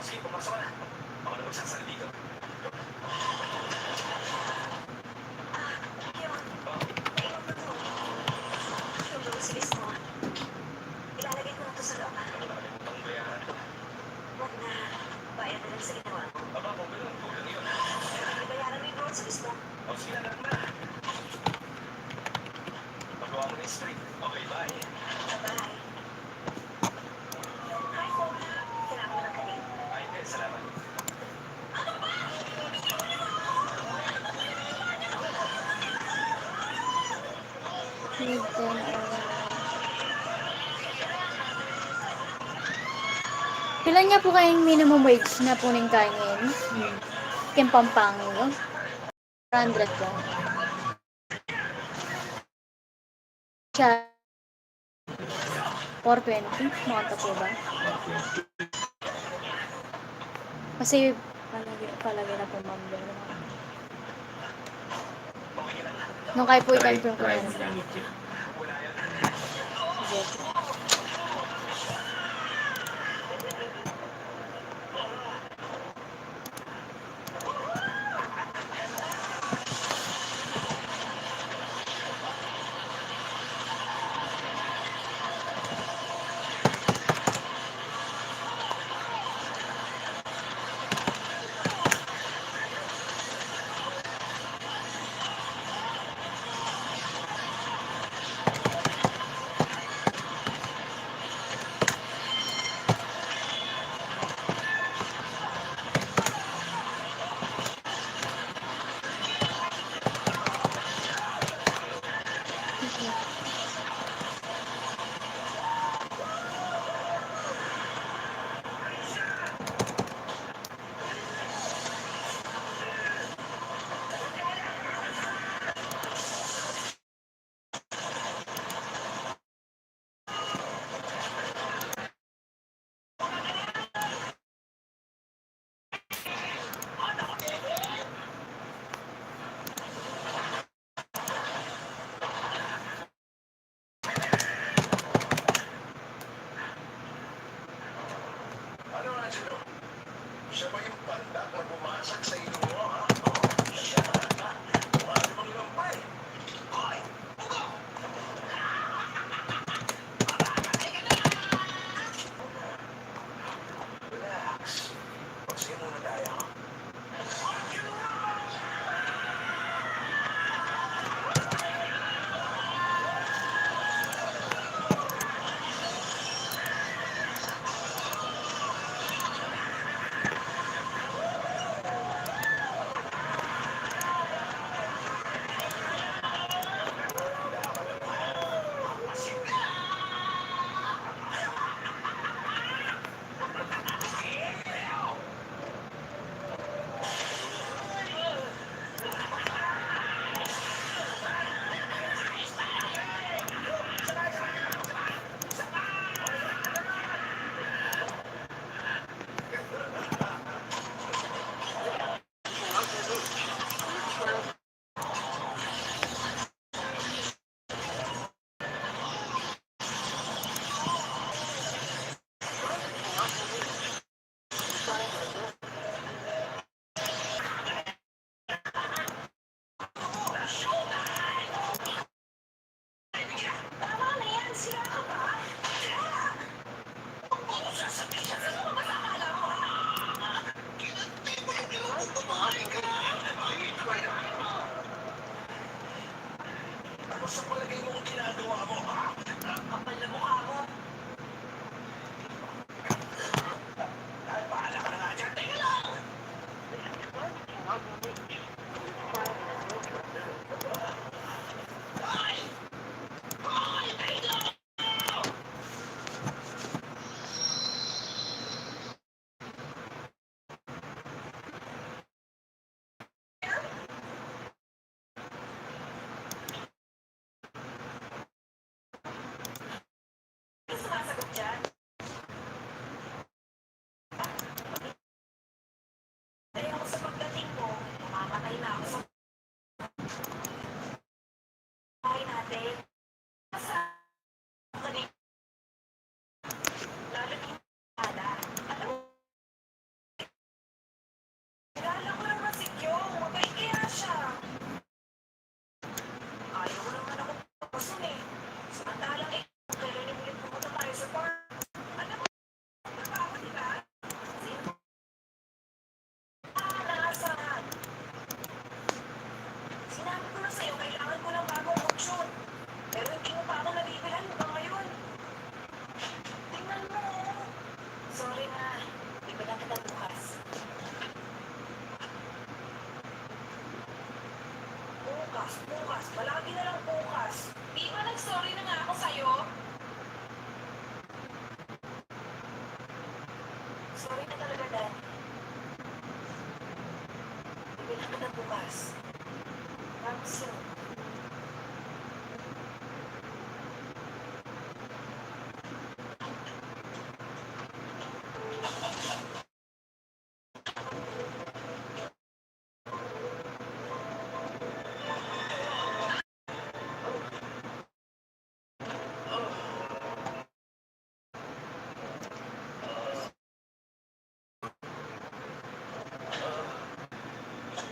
sige, pumasok ka na. Ako na magsasali dito. Naiwan ko to. Yung groceries mo. Ilalagay ko na to sa loob. Nakalimutan kong bayaran to. Huwag na. Bayad na lang sa ginawa mo. Aba, kung gano'n, kulang yun. Ibayaran mo yung groceries mo. Sige na, na. Magawa mo na yung street. Okay, bye. Bye. Hi, Paul. Kailangan mo ng kanin. Ay, hindi, salamat. Kailan niya po kayong minimum wage na po ng kanin? Yung Pampanga? 400 po. Siya 420? Makanta po ba? Kasi palagay na po ma'am. Nung kayo po i-confirm ko na. Sige. Ano, Angelo? Siya ba yung pandak na bumasak sa ilong mo, ha? Siya. Marami mong lampay. Hoy! Ugo! Relax. Magsiya muna tayo. bukas, bukas. Palagi na lang bukas. Di ba nag-sorry na nga ako sa'yo? Sorry na talaga, Dan. Bibilang ka na bukas. Promise yun.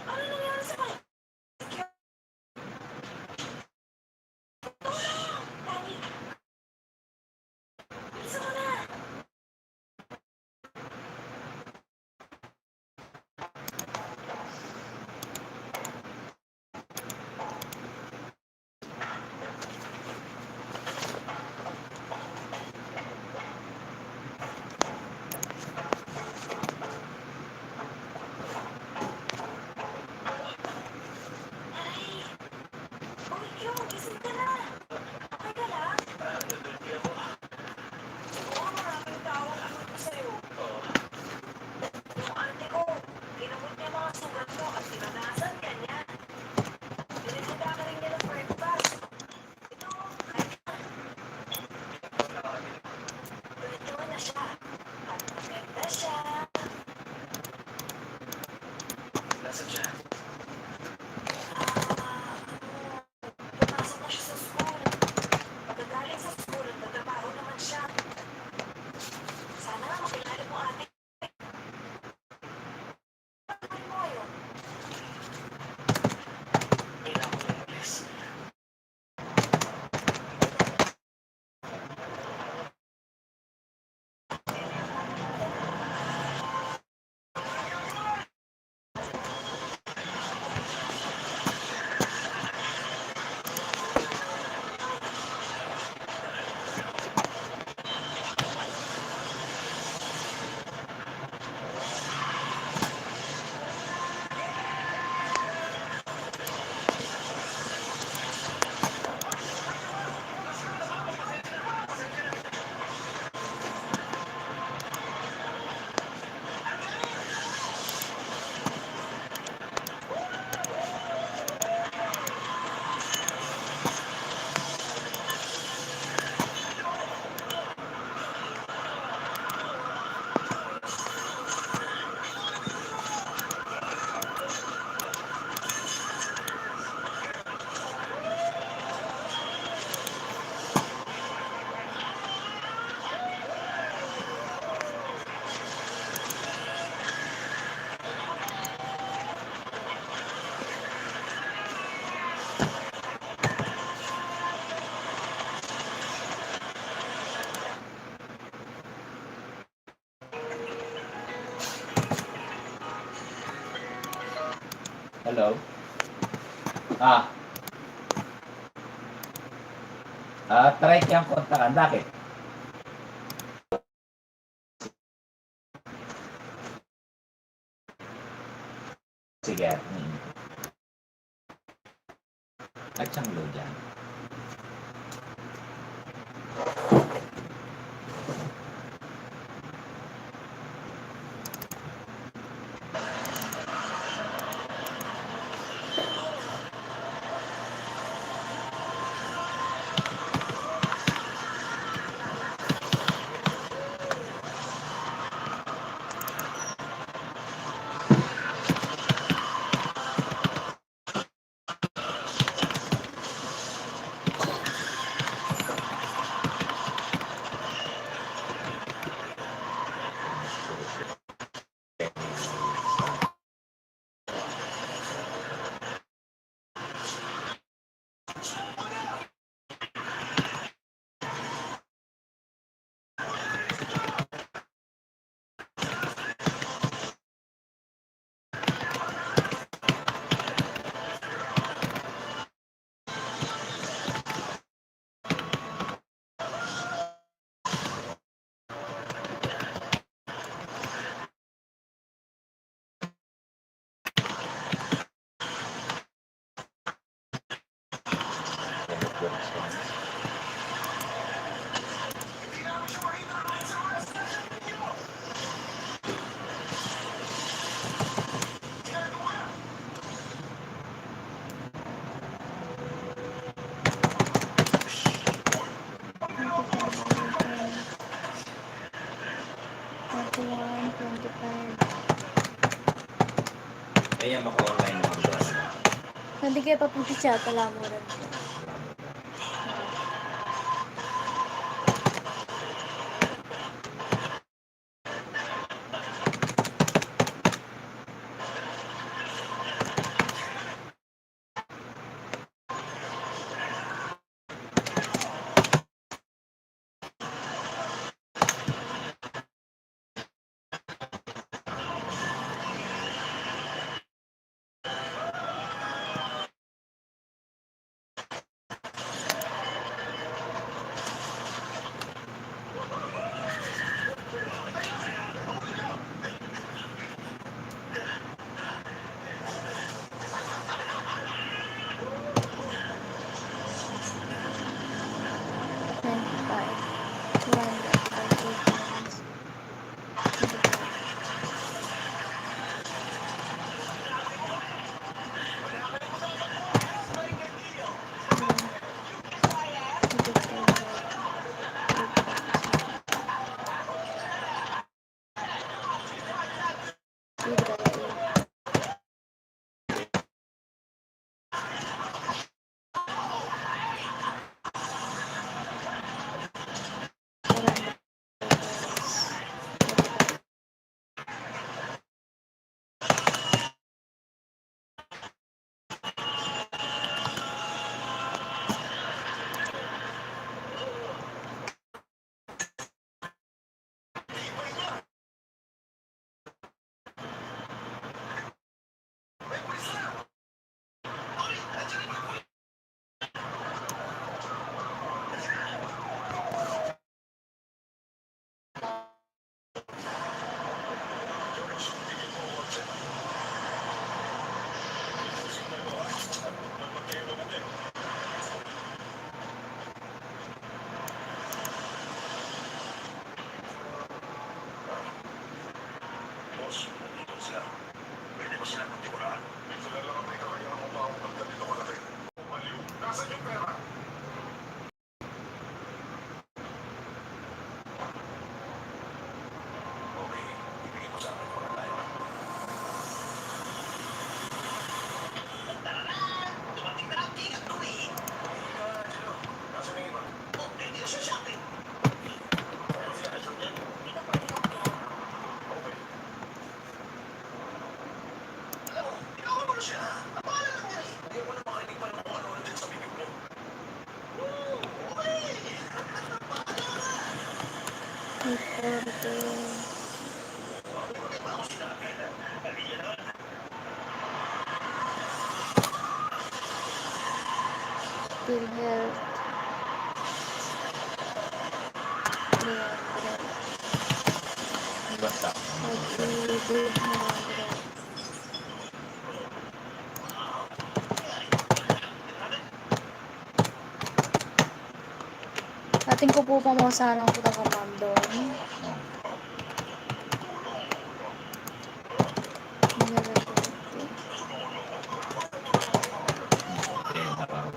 Ano nangyari sa kanya? Tulong! Dani! Bilisan mo na! Aray! Uy, Kyo, gising ka na! Okay ka lang? Nandun ako. Oo, maraming tawag ako ko sa'yo. Yung ate ko, ginamot niya mga sugat mo at pinanasan ka niya. Binigyan ka rin niya ng breakfast. Ito, kahit tuloy na siya. At maganda siya. Nasaan siya? Pumasok na siya sa school. Pagkagaling sa school, nagtatrabaho naman siya. Sana nga makilala mo ate. Bakit mo yun? Kailangan ko umalis. Hello? Ah. Try kang kontakan. Bakit? Sige. At siyang load dyan. 25. Kaya maka-online naman doon. Nanti kayo pa po si chat, alam mo rin. Boss, nandito sila. Pwede ba sila magtiwalaan? Sila lang ang may kakayang umawag ng ganito kalaki. Maliw, nasan yung pera? Okay, ibigay mo sa akin kung ano tayo. Dumating na ang tigat ko eh. Angelo, nasan yung iba? Oh, hindi na siya sa akin. Okay. Alam mo, ikaw naman siya. Ang bahala lang yan eh. Ayaw mo na makarinig pa ng kung ano din sa bibig mo. Okay. Bakit ba ako sinabi? Sabi niya naman. Still health. Basta. Ating ko po pamusahan ang puta ko ma'am doon. Okay, naparoon.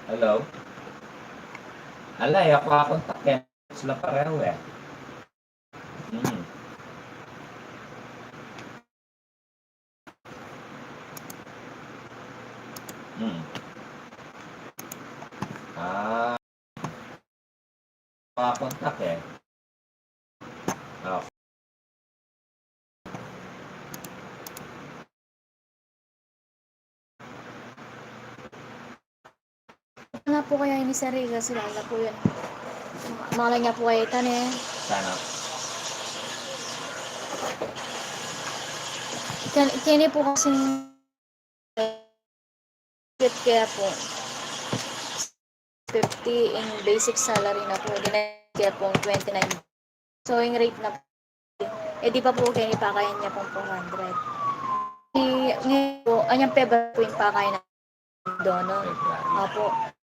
Hello? Alay, ako kakontak yan. Sila pareho eh. Hmm. Hmm. Ah. Kakontak eh. Okay. Ano po kaya ini sa Riga sila na po yun. Malay niya po kayo itan eh. Sana. Kini po kasing kaya po 50 in basic salary na po. Kaya po 29. So yung rate na po. Eh di pa po kayo ipakayan niya pong 400. Ngayon po, anyang peba po yung pakayan na doon. No? February. Opo.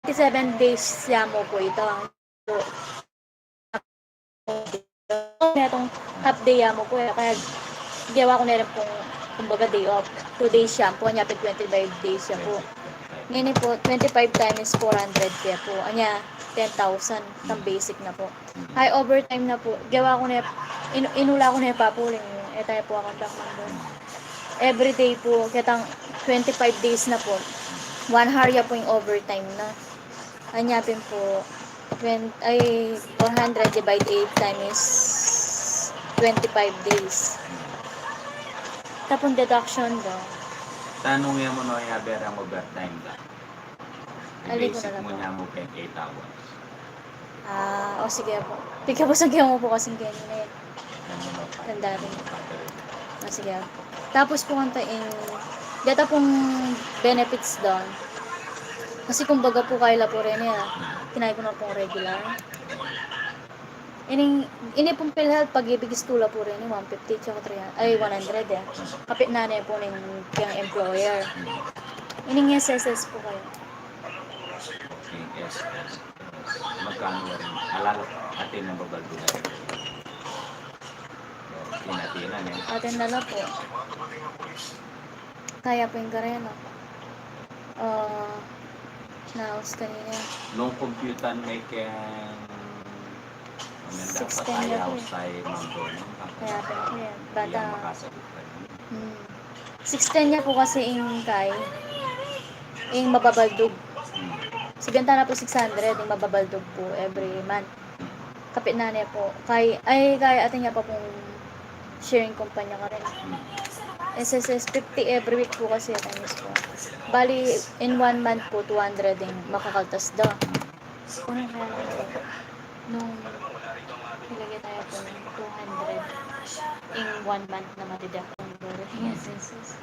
27 days siya mo po ito. po. Kaya itong half day mo po kaya gawa ko na rin pong kumbaga day off. 2 days siya po, anya 25 days siya po. Ngayon po, 25 times 400 kaya po. Anya, 10,000. Ang basic na po. High overtime na po. Gawa ko na, inula ko na yung papuling. Tayo po akong takman doon. Every day po, kitang 25 days na po. 1 hour ya po yung overtime na. Anyapin po, 400 divide 8 times 25 days. Tapos deduction daw. Tanong mo no ya berang overtime ka. Ali ko na Basic lang mo po. niya mo 8 hours. O sige po. Pika po sa mo po kasing ganyan na yan. Ano no? Tanda rin. Sige po. Tapos po kantain, data pong benefits doon. Kasi kumbaga po kaila po rin yan. Kinay ko na pong regular. Ini pong PhilHealth pag-ibig istula po rin 150 tsaka 100 eh. Kapit na na po ng yung employer. Ining SSS po kayo. Yung SS. Magkano rin? Alala atin ang babaldo na rin. Tinatinan eh. Atin na lang po. Kaya po yung karena. Naos kanina. Nung computer may kaya dapat 610 na ayaw po eh. sa mundo. Kaya po yan. Bata. Bata. Makasagot ka rin. 610 niya po kasi yung kay yung mababaldog. Si benta na po 600 yung mababaldog po every month. Kapit na niya po. Kaya atin niya pa pong sharing kumpanya ka rin. SSS 50 every week po kasi times po. Bali, in 1 month po, 200 yung makakaltas daw. Unang kaya na po. Nung nilagay tayo po ng 200 in 1 month na matidak ang yung SSS.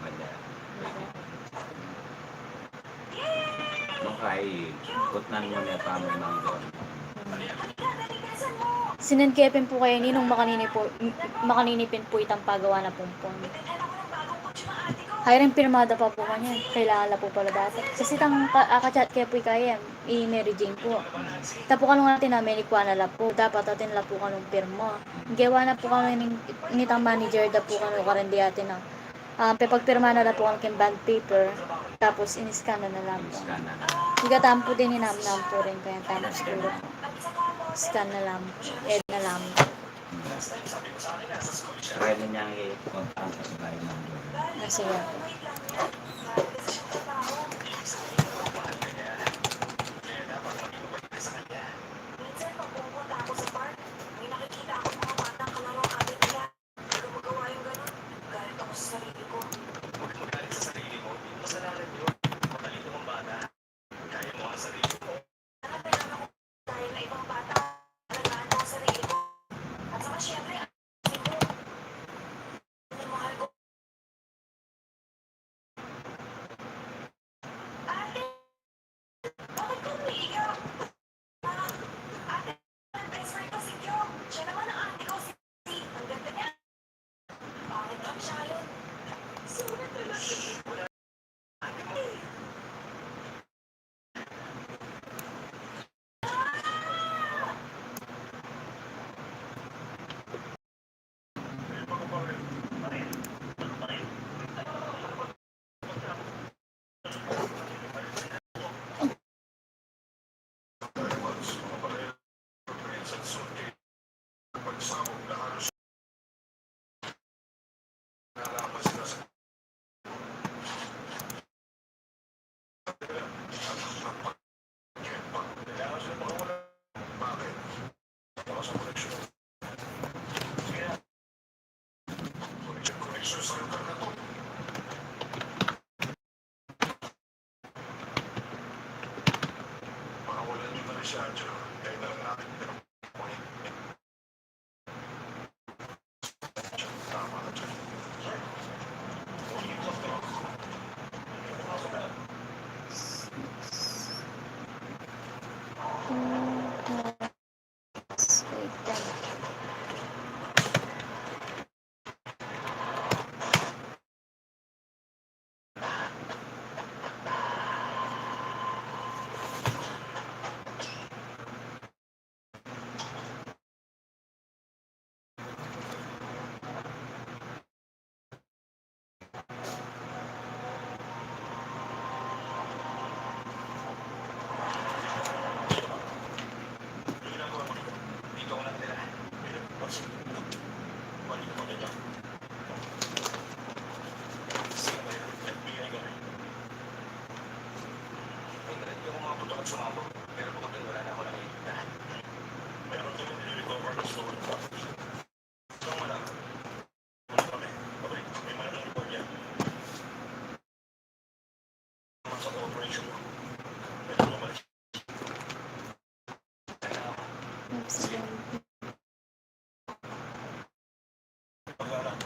Nung kay, putnan mo niya pa mo ng doon. Sinengkepin po kayo ni nung makaninipin po itang pagawa na pumpon. Hayring pirmada pa po kanya. Kailangan na po pala dati. Kasi tang akachat kaya po kaya i-Mary Jane po. Tapo ka nung natin namin ikuha na po. Dapat atin la po ka nung pirma. Gawa na po kami nitang manager da po ka nung karendi atin na. Pagpirma na po kami band paper. Tapos in-scan na lang po. Scan na. Higatampo din ninamnam po rin kaya tapos siguro po. Scan na lang. Ed na lang. Pwede niyang i-contact sa bahay ng doon. Kasi yan. Minsan, pag pumunta ako sa park, may nakikita ako mga batang kalaro ang atin nila. Pero magawa yung ganun, galit ako sa sarili ko. Huwag magalit sa sarili mo. Hindi mo kasalanan yun. Matalino mong bata. Kaya mo ang sarili mo. Nakatayang ako dahil na ibang bata, alagaan ko ang sarili ko. At saka syempre, ang sarili ko. Ang mahal ko. Ate, bakit ka umiiyak? Ate, ang best friend ko si Kyo. Siya naman ang ate ko si C. Ang ganda niya. Bakit lang siya yun? Sulit talaga. Pagsabog na halos nalaman sila sa kailangan sila makawala. Bakit? Baka sa koneksyon. Kaya, koneksyon sa lugar na to. Makawalan nyo na rin siya, Joe. Kaya na lang natin pinag-point. Tama ka dyan. Umiiwas na ako. Umiiwas na. Wait lang. Gusto ko rin ba? Tama lang. Ano kami? Pabalik, may malaking report yan. Sa cooperation mo. Pwede mo malis. Sige. Pag-aaral.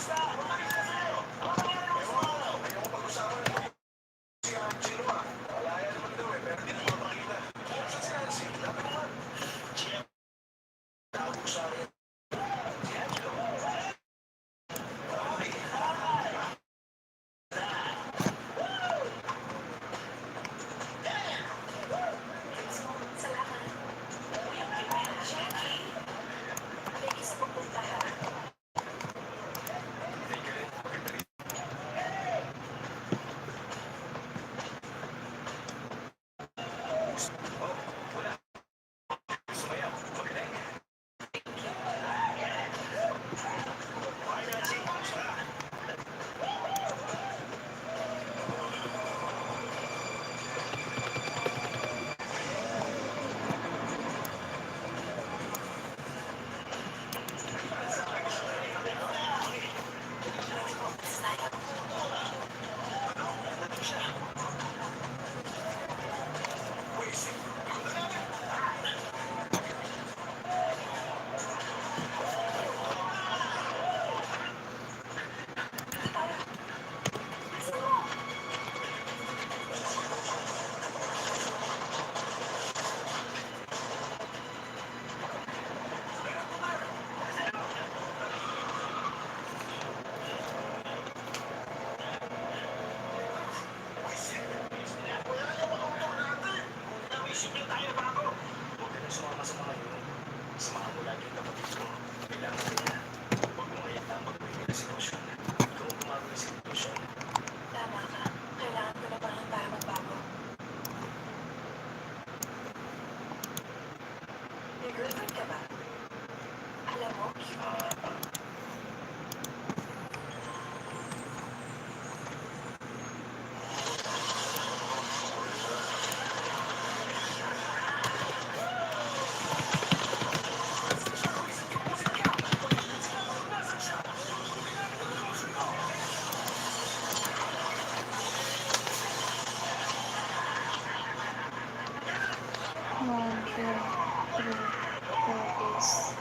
Salamat. Jackie, may isa pupuntahan. Simple tayo na bago. Huwag ka nang sumama sa mga yun. Samahan mo lagi ang kapatid ko. Kailangan niya. Huwag mo hayaan magpahingay na sitwasyon. Ikaw ang gumawa ng sitwasyon. Tama ka. Kailangan ko na parang tayo magbago. May girlfriend ka ba? Alam mo, One, two, three, four days.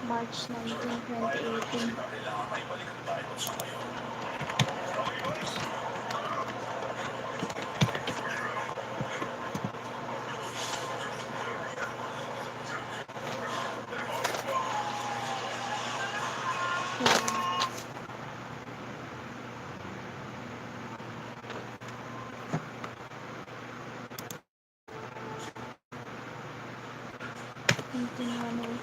March 19, 2018. Kailangan may balikan tayo sa ngayon. Ano nangyari?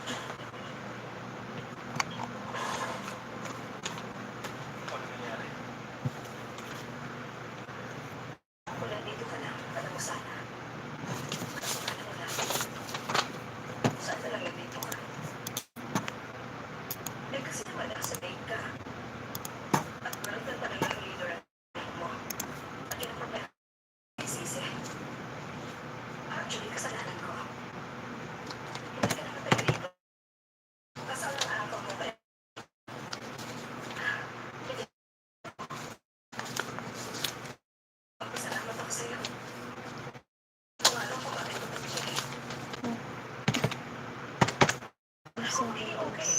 Wala, dito ka lang. Alam mo sana. Alam mo na. Sana lang nandito ka. Eh kasi naman nasa date ka. At walang talagang leader ang date mo. At yun ang problema. Sisi. Actually, kasalanan ko. Hindi ka naman tayo dito. Kasal ang araw mo ba? Hindi. Pasalamat ako sa'yo. Kung alam ko bakit ito nangyari. Okay, okay.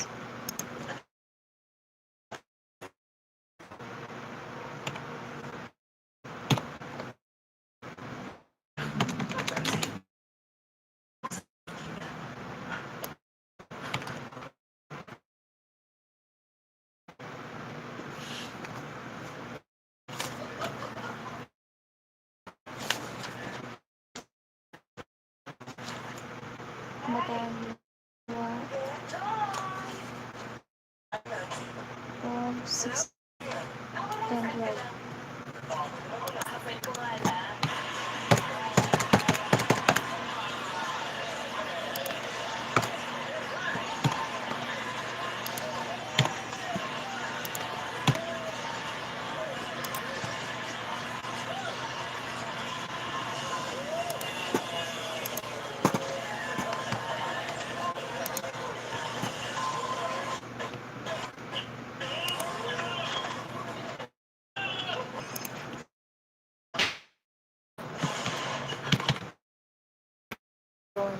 Matawag. 6, 10, 12. Nakapin ko nga lang. Ito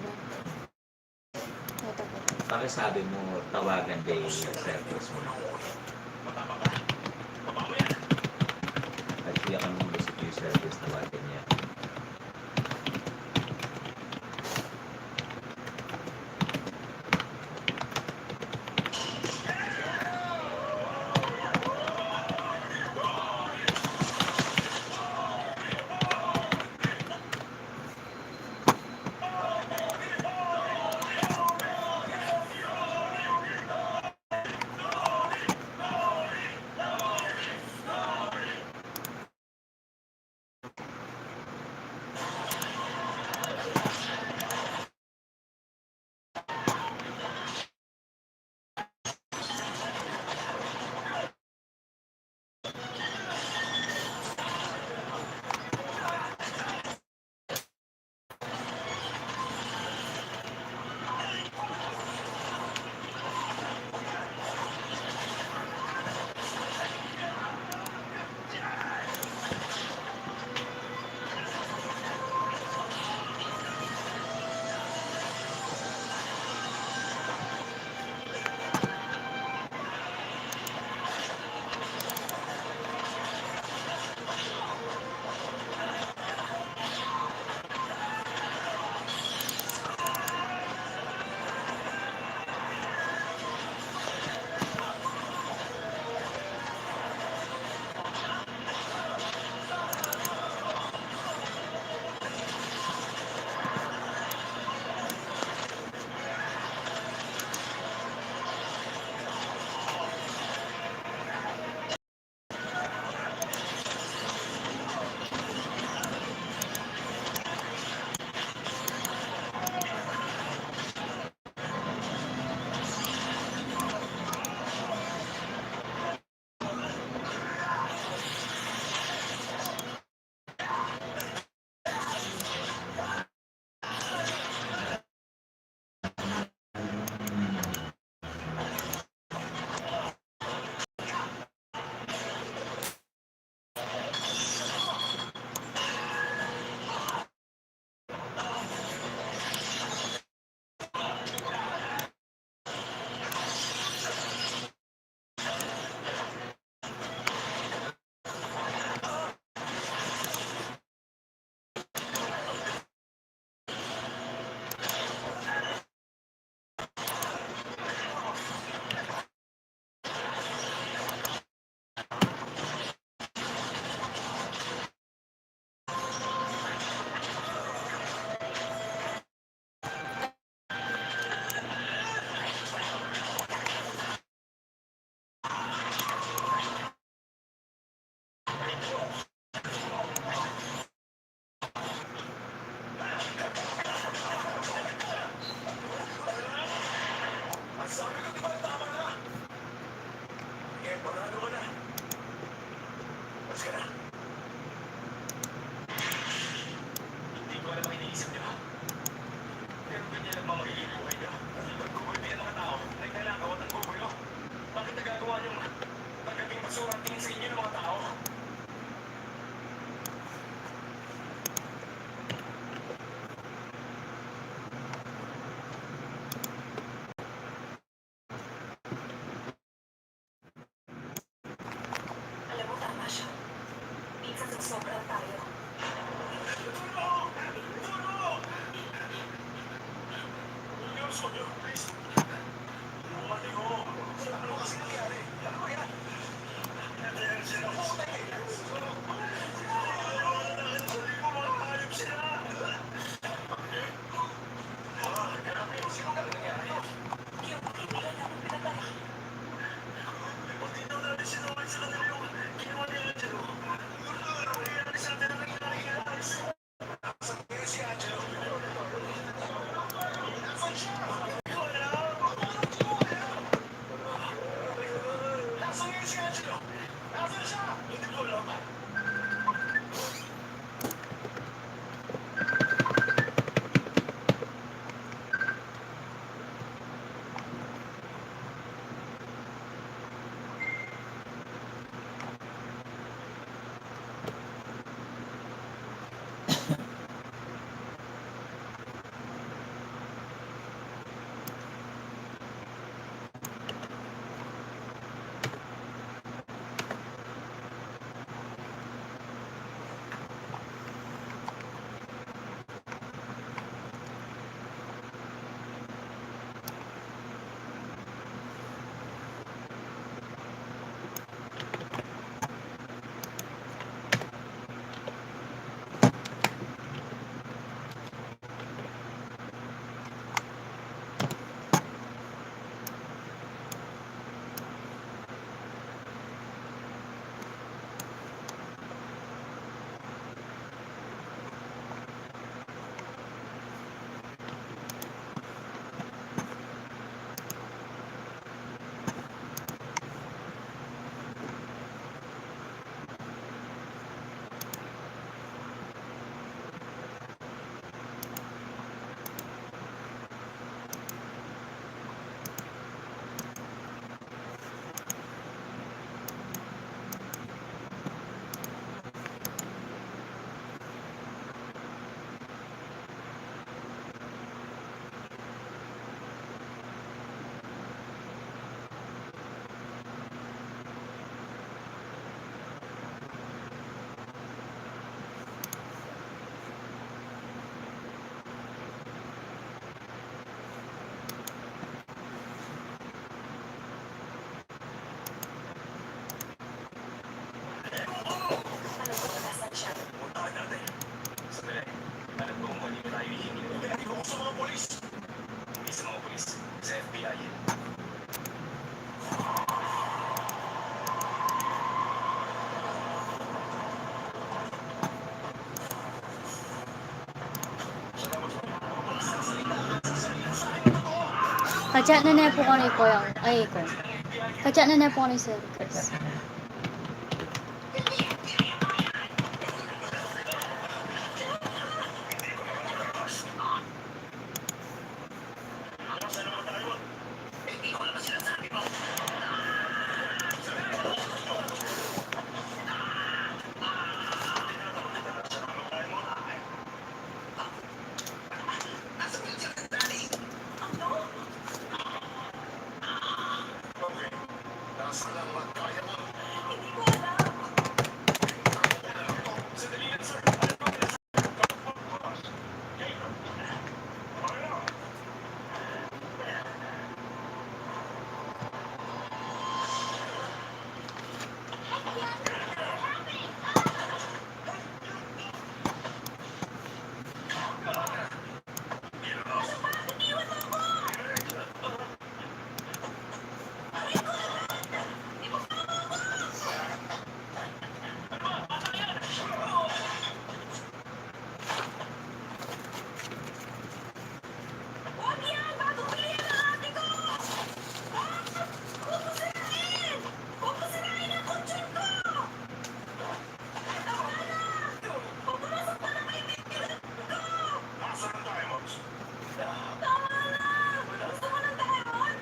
po. Pakisabi mo, tawagan day service mo. At siya ka nung gusto yung service, tawagan niya. Kachat na na po ko ni Koyang. Ay, ko. Kachat na na po ko ni Sir Chris. Nasa lang magkaya mo. Hindi ko alam. Sandali lang, sir. Huwag yan! Babubili yan ang ate ko! Ah! Huwag mo sirain! Huwag mo sirain ang kutsyon ko! Tama na! Huwag mo nasaktan ang kaibigan ko! Nasa ng diamonds. Tama na! Gusto mo ng diamond?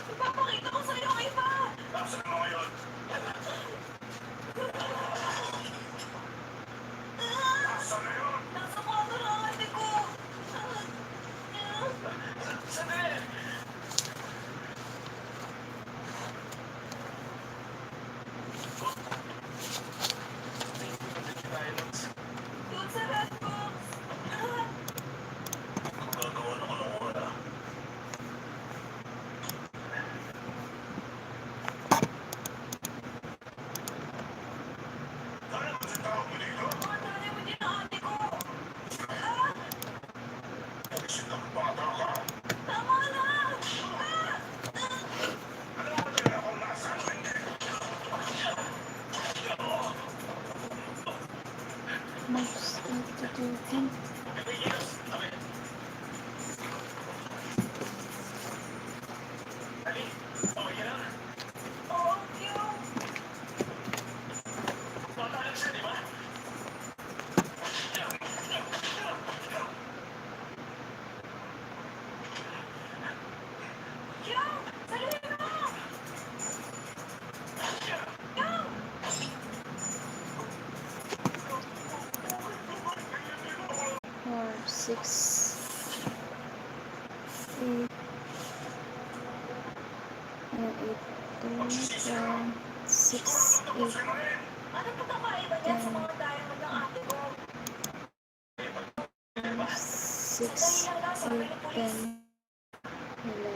Ipapakita ko sa'yo ang iba! Nasa mo ngayon. Nasa na yun. Nasa kwarto ng ate ko! Sandali. Diamonds. Doon sa red box! Gagawa na ko ng wala. Diamonds ang tawag mo dito? Mga diamond din ang ate ko! Ah! Isin ng bata ka. Tama na! Ah! Ano ba nila kung nasaan o hindi? Most instituting. Ali, okay ka lang? Oh, yung... Bata lang siya, di ba? Yung! Saluhin mo! Yung! 4, 6, 8, 6, 8, Ano pagkakaiba niya sa mga diamond ng ate ko? 6, 8, 10, 11,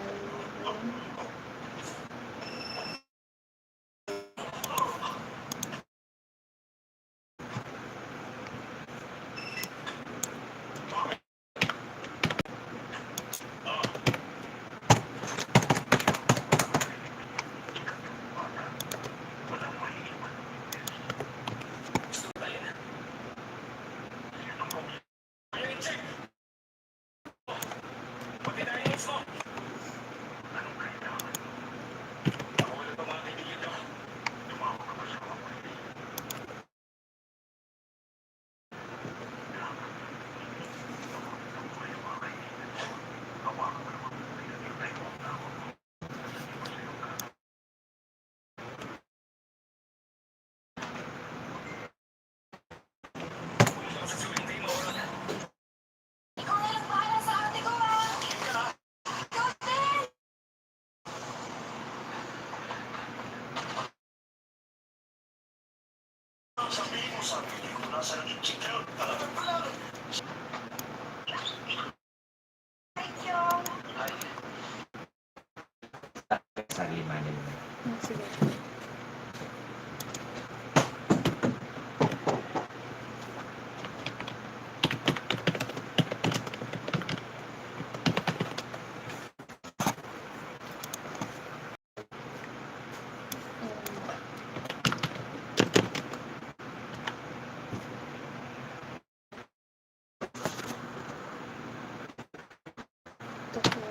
Ikaw na lang bahala sa ate ko, ha? Ikaw din! Sabihin mo sa akin kung nasa ng chick yun. Talagang pala. Thank you! Ay, Sa lima nila. sige. Ito po.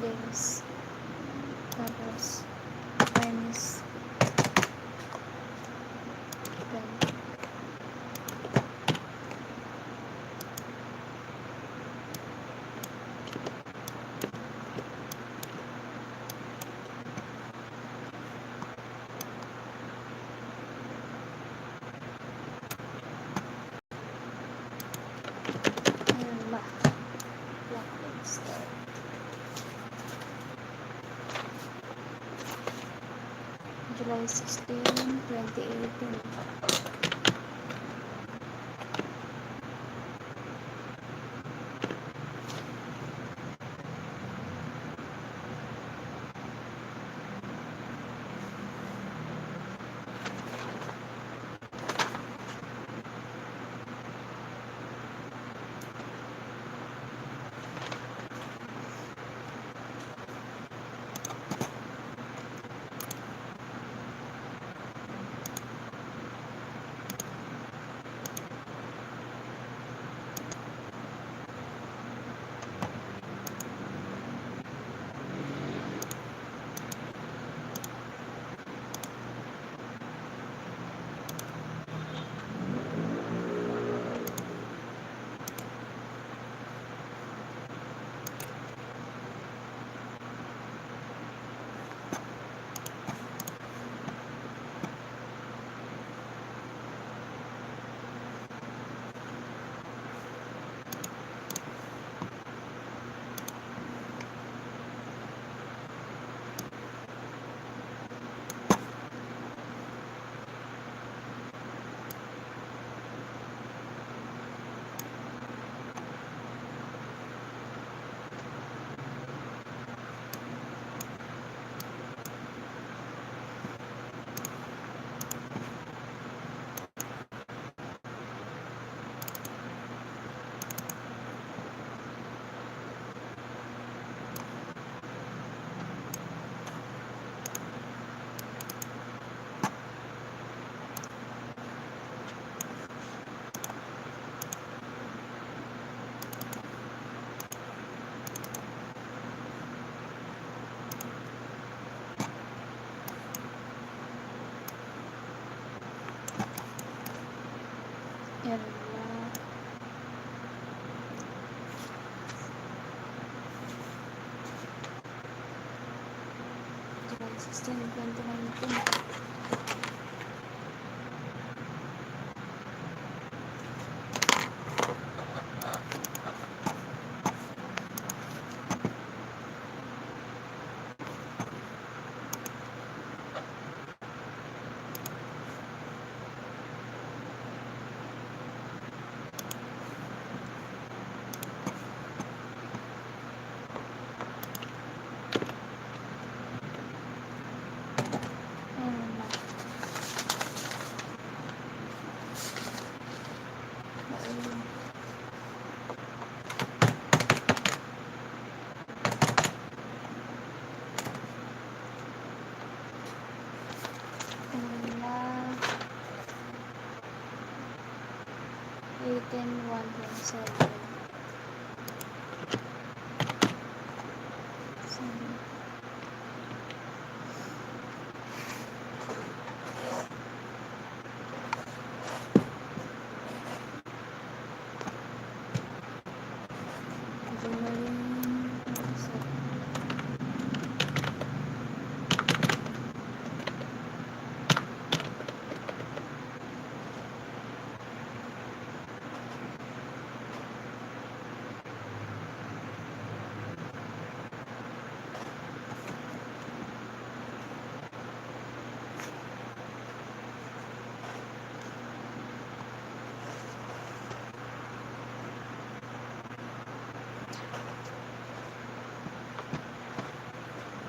days. Tapos, times 10. Ayan ba? Black and star. July 16, 2018. Yan ba? July 16, 2019. Ayan ba? Ayun. Ayan ba? 18, 1.7. 7. January 27.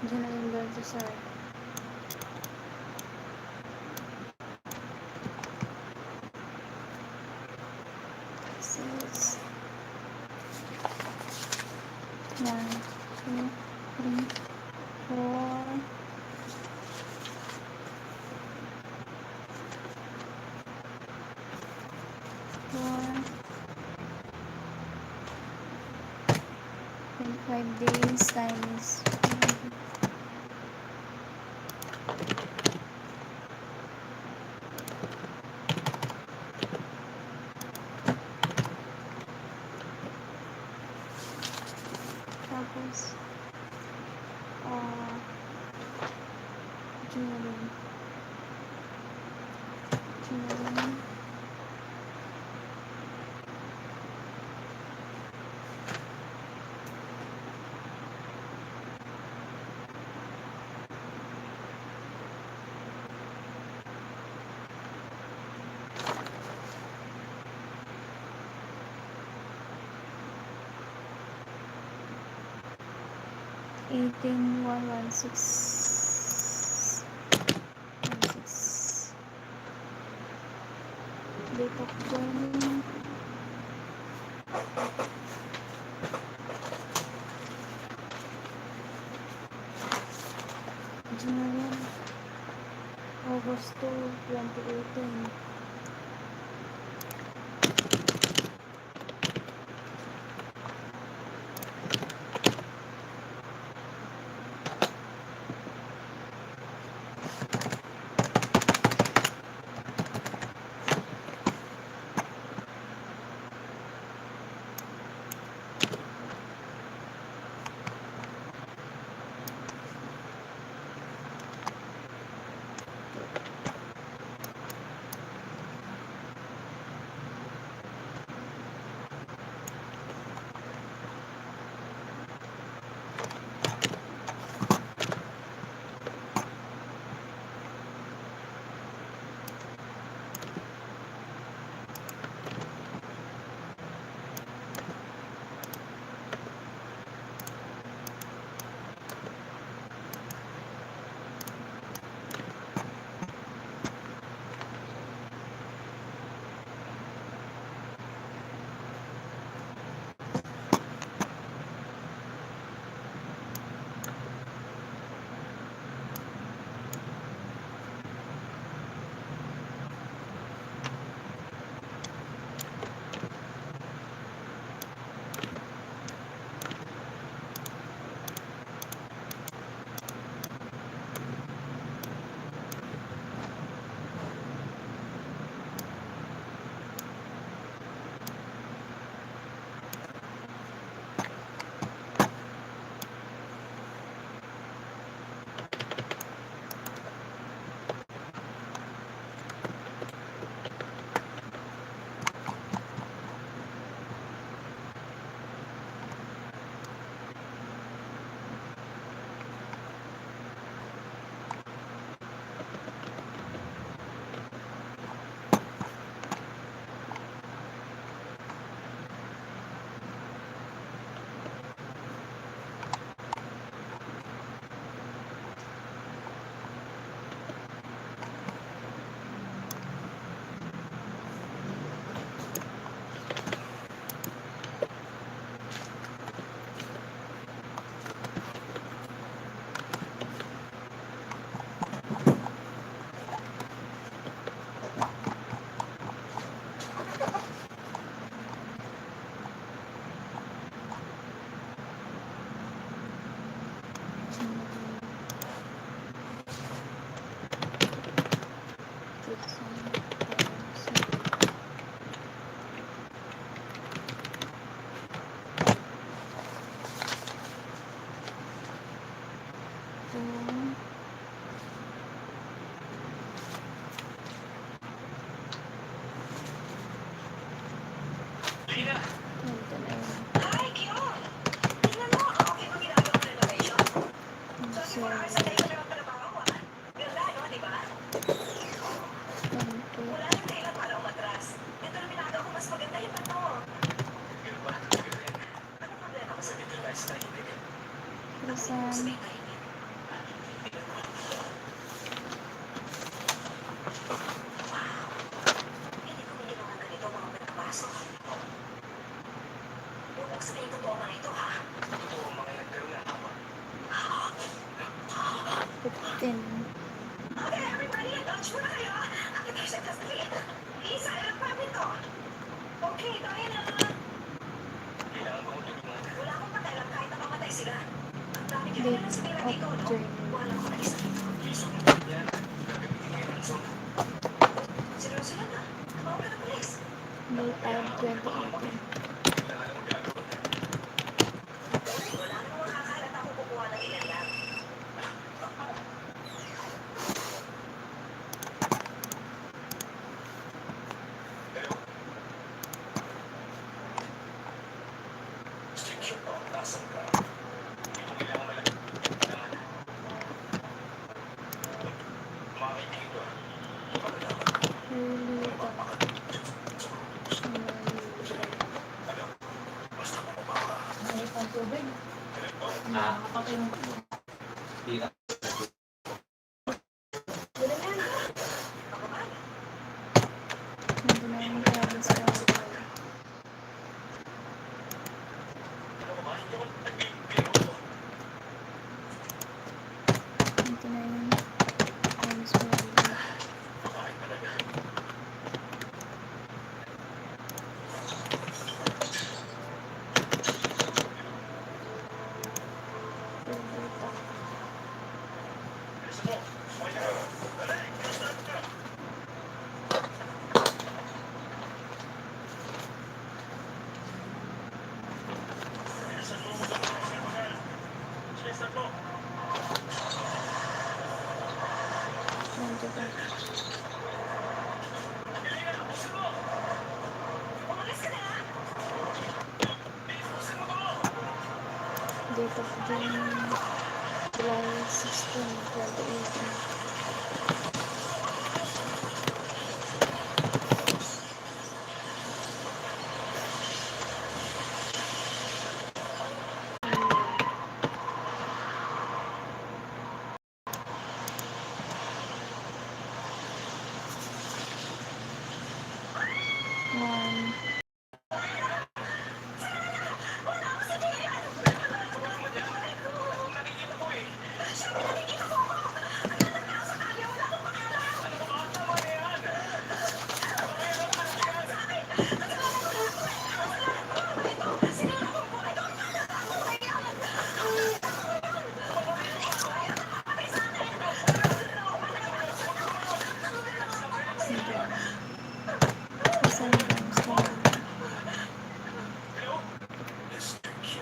January 27. Six. 1, 2, 3, 4. 4. 28. 5 days times. Tapos, June. June. Eighteen 116 16 date of joining June August 2, 2018. Lina! Hi, Kion! Tingnan mo, okay ba ginagawa ng renovation? Sabi mo na sa tayo na lang trabaho, ah. Ganda, no, di ba? Wala nang dahilan para umatras. Determinado ako mas maganda yung ano. Ganun ba? Ano problema ko sa Nice tahimik. Krisan. Hindi ko minigil ng ganito mga pinapasok. Huwag mong sabihin totoo mga ito, ha? Totoo ang mga yan, pero natawa. 15. Okay, everybody, indulge muna kayo. Akit tayo sa tasli. Isa, ilang pamit ko. Okay, tayo na. Kailangan ko tulungan. Wala akong pakialam kahit ang mga patay sila. Ang dami Date kaya na sinira of dito, no? journey. Wala ko nag-isa. Iso mo yan. Gagamitin ngayon ang zone. Seryoso yan, ha? Tumawag ka ng polis. May 5, 2018. Kailangan mo gagawin. Wala namang makakahalata kung kukuha ng ilan lang. Pero, station to, nasan ka? Hindi mo kailangan malaki. Kailangan. Mga kaibigan ko, malalaman ko. Lolita. Alam, basta bumaba ka. May pantubig. Ah, Nakakapin. di Wala na yan, ha? Pakabal. Nandun na yung province ko. Ano ba? Hindi ako nagbibiro ko. Nandun na yung province ko. Bakit talaga? Lolita. Bilisan mo. Maya. Dali, bilisan ka. Bilisan mo. Bilisan mo. Nandun pa. Umalis ka na, ha? Date of June, July 16, 2018. One. Isang times lang. Mr. Q.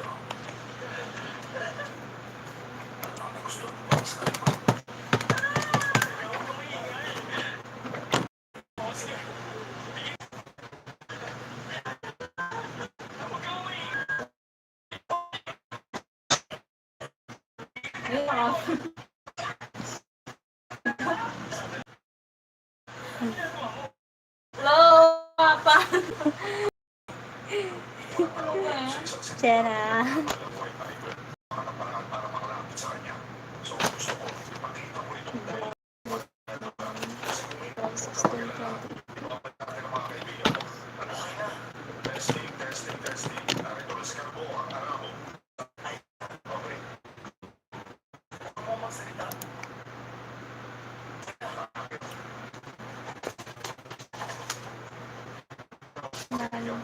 Ano ang gusto mo ba sa akin? Hello, Papa. Jenna. Para makalapit sa kanya. So, gusto ko, ipakita mo ito. 16, 20. Dapat natin ang mga kaibigan mo. Ano kayo na? Testing, testing, testing. Narito na si Carbo, ang aramo. Ay, okay. Huwag mo magsalita. Nalo.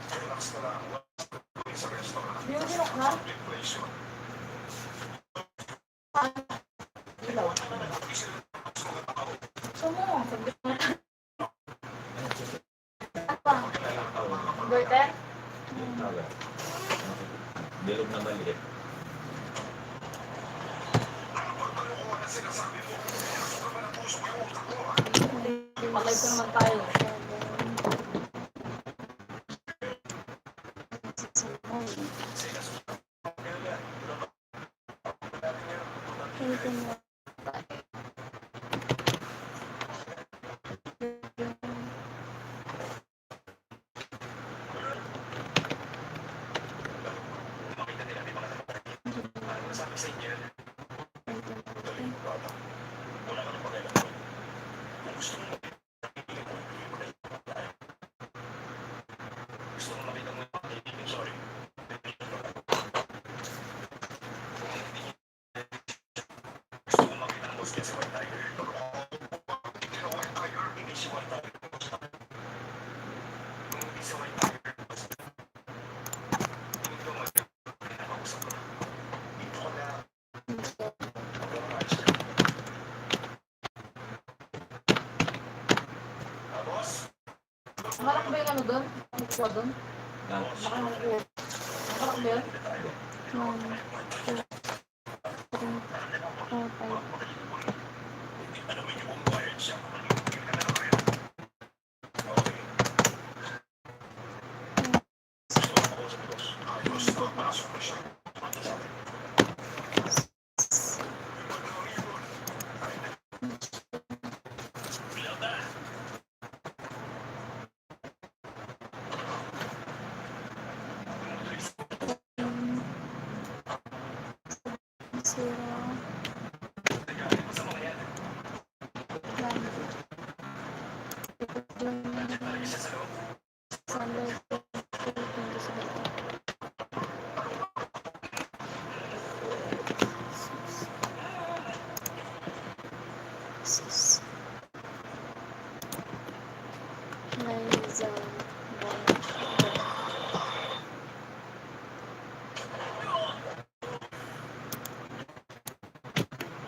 Relax na lang. Huwag sa restaurant. Yung ha? Inflation. Sumo. Apa? Burger? bilog na maliit. Ano ba ang sinasabi mo? Pinasok ka ba ng puso ko yung utak mo, ha? Pakay ko naman tayo. Makita nila, may mga naman. Ano masabi sa inyo? Galing mo, bata. Wala ka na pakialam doon. Kung gusto mo makita mo, hindi mo na tayo. Gusto mo makita mo yung mga kaibigan, sorry. Gusto mo makita ng boss niya si White Tiger. Hindi na White Tiger, hindi si White Tiger. Kung hindi si White Tiger, hindi ko mag-pinakausap ko. Ba yung ano doon? Ang kuha doon? Na, Baka nang kuha. Baka ba yun? 1, 2, 3, 4, 5. Alamin niyo kung bayad siya.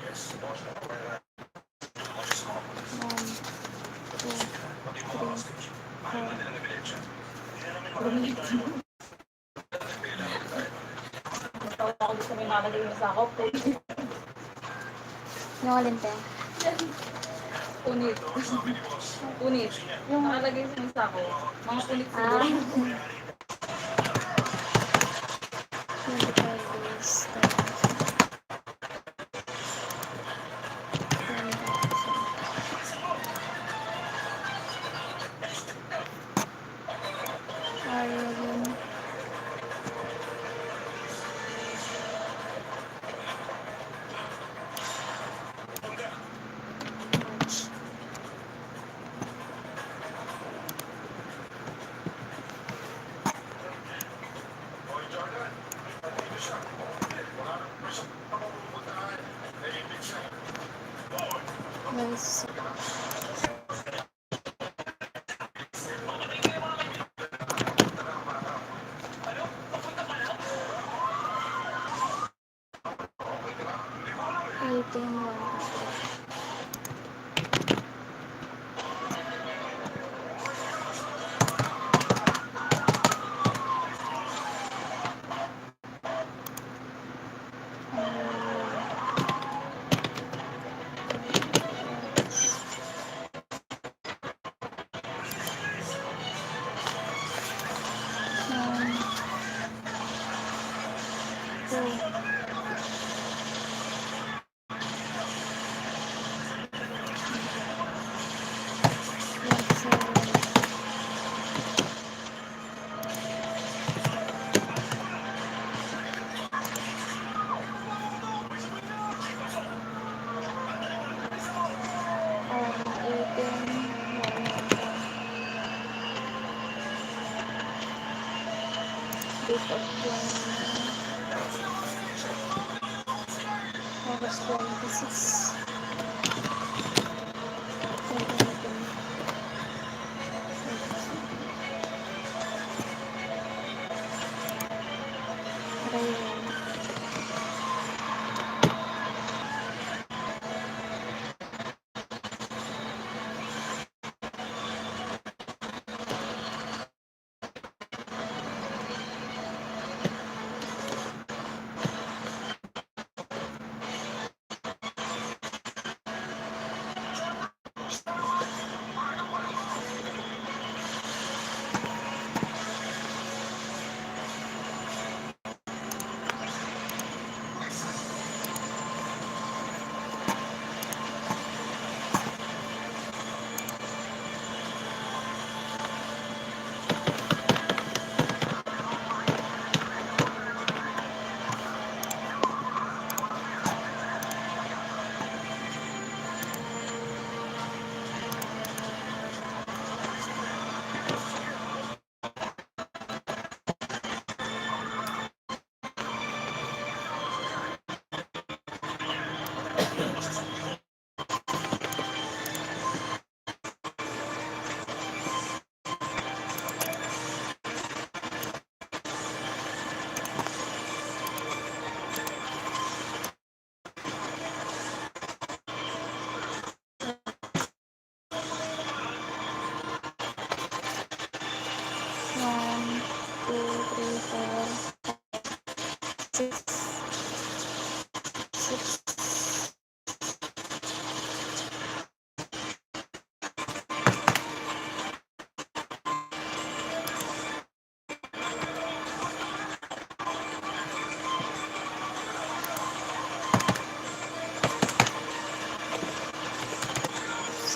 Yes, boss. Pati mga hostage. Mahal na nilang ebidensya. Hindi na namin makakita tayo. Natawa ako doon sa may nalagay yung sakop. Yung alin te? Punit. Sabi ni boss. Punit. Yung Nakalagay sa may sako. Mga punit ah, siguro. 25 days. Aralin. March. Hoy, Jordan. Dito siya. Wala nang person na pupuntahan. Naiindig siya. Hoy! Guys, Eighteen one. Date of August 26. Raywan.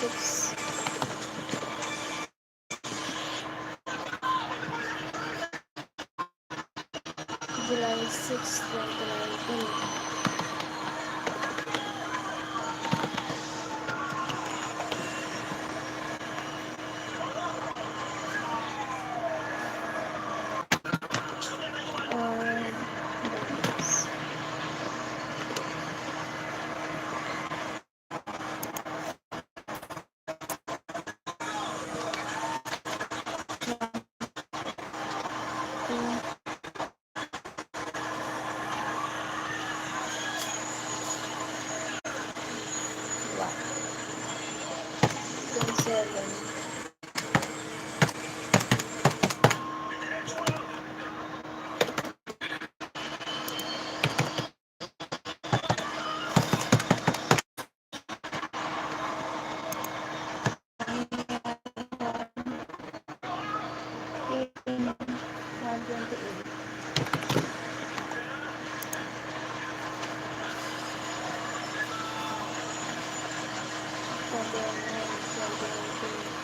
6. July 6, 2019. Or days. Two, one. 27. In 128. 29, 2019.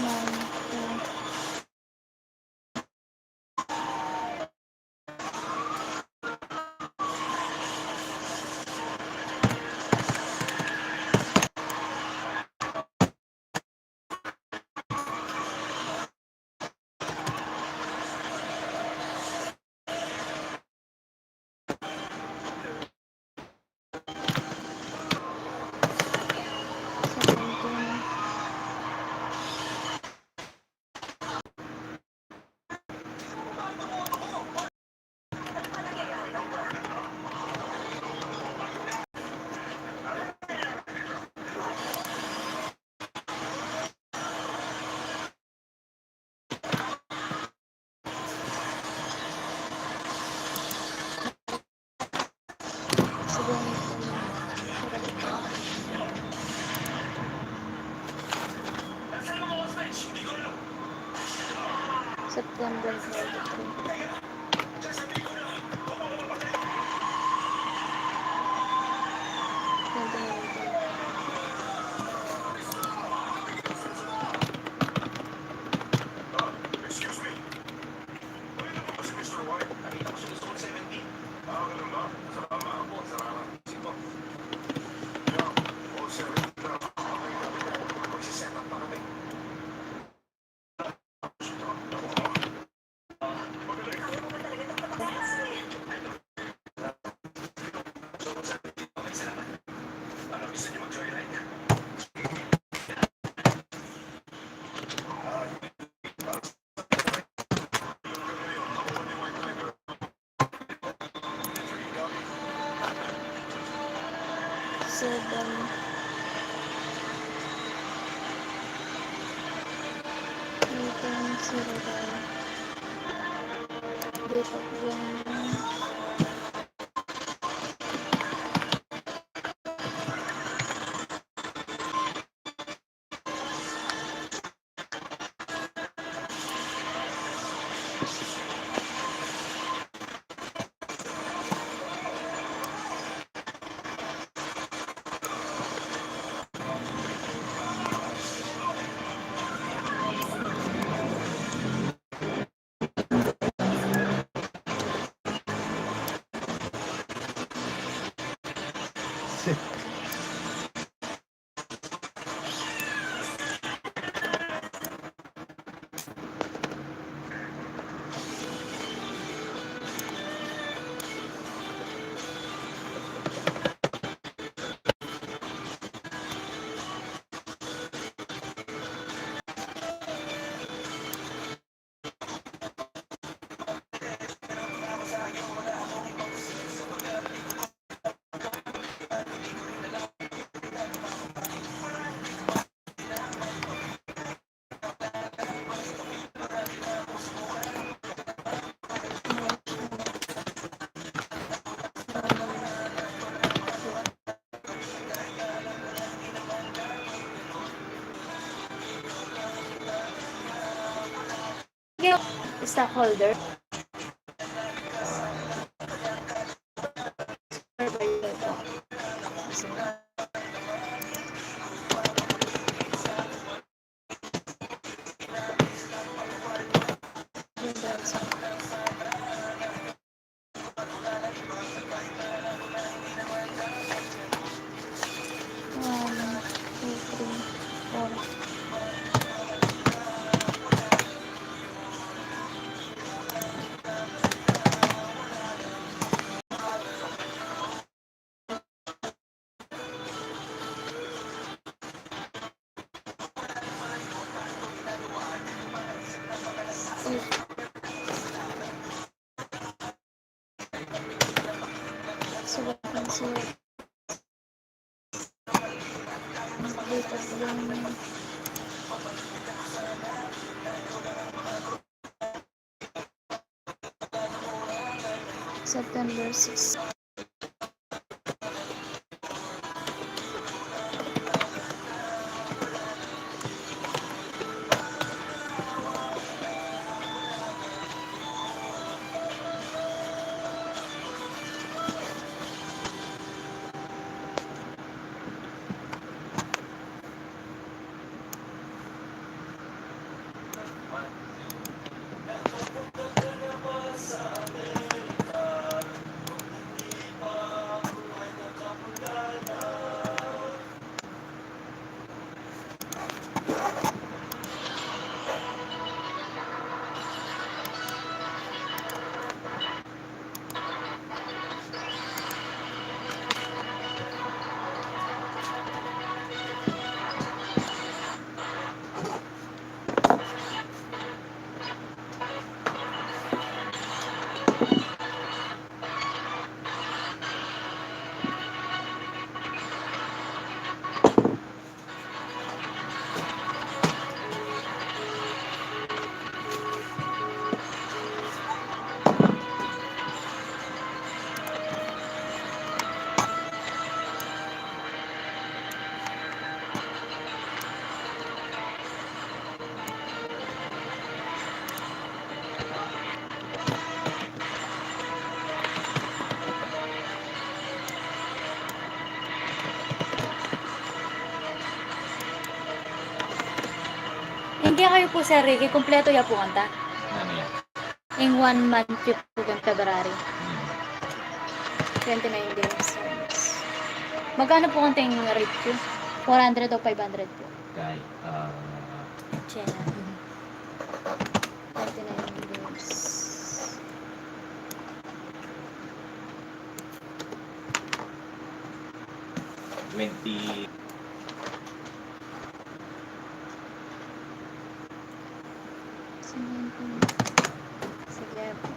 Nine, 17. September 23. Excuse me. Pwede mo ba si Mr. White? Nakita ko siya sa 17. Ganun ba? Salamat po. Salamat. Sino? Yeah. All 17 na. Okay, kami na. Magsiset up na kami. Magaling. Ayaw mo ba talaga itong patakas eh? Okay, salamat. Ano, gusto niyo mag-joyride? Seven. Eighteen, 09. Date of joining. Stockholder. One, two, three, four. Eight. 7.0. Date of birth. September 6. Hindi kayo po, Sir Ricky. Kompleto ya po kanta. Ano yan? In 1 month po kang February. Hmm. 29 days. Magkano po kanta yung rate ko? 400 o 500 po? Kay, Chena. 29 days. $20. Sige po.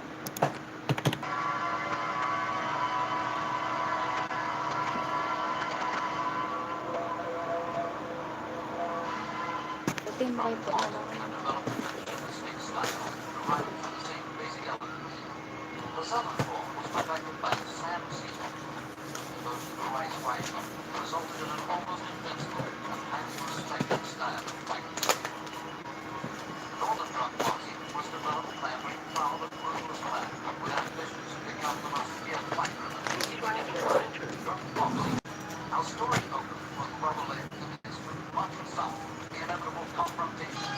Buti mo kayo po ano. The southern form was perfected by Sam Cecil. Most of the rice writing resulted in an almost invincible and highly respected style of fighting. The northern drug party was developed by a very proud and ruthless man with ambitions to become the most feared fighter in the drug party. Our story opens with the revelation of his much south, the inevitable confrontation.